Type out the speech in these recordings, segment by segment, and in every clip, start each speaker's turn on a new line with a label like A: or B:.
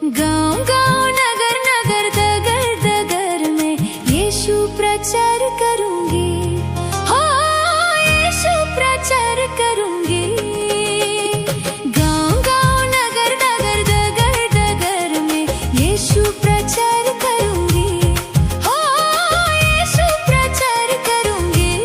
A: गाँव गाँव नगर नगर दगर दगर में यीशु प्रचार करूंगी, हो यीशु प्रचार करूंगी। गाँव गाँव नगर नगर दगर दगर में यीशु प्रचार करूंगी, हो यीशु प्रचार करूंगी।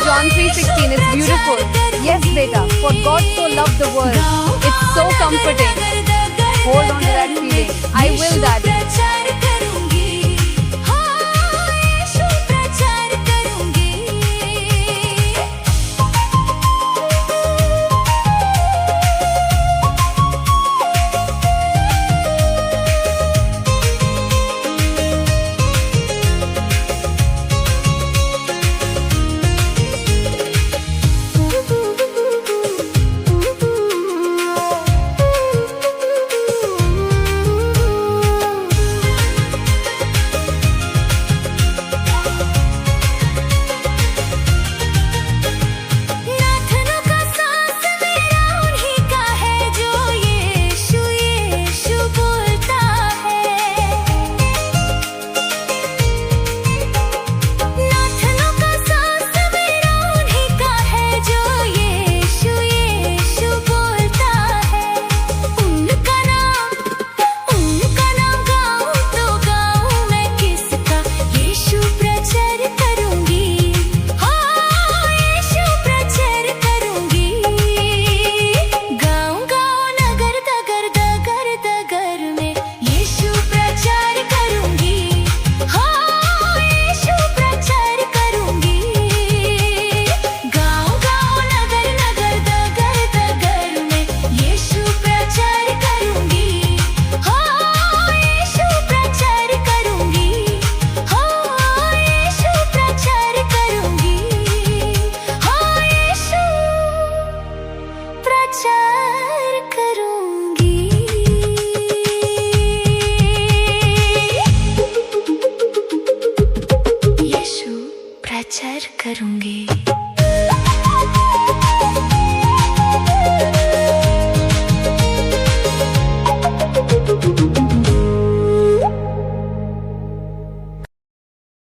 B: John 3:16 is beautiful. Yes, beta, for God so loved the world. It's so comforting. Hold on to that feeling. I will, Daddy.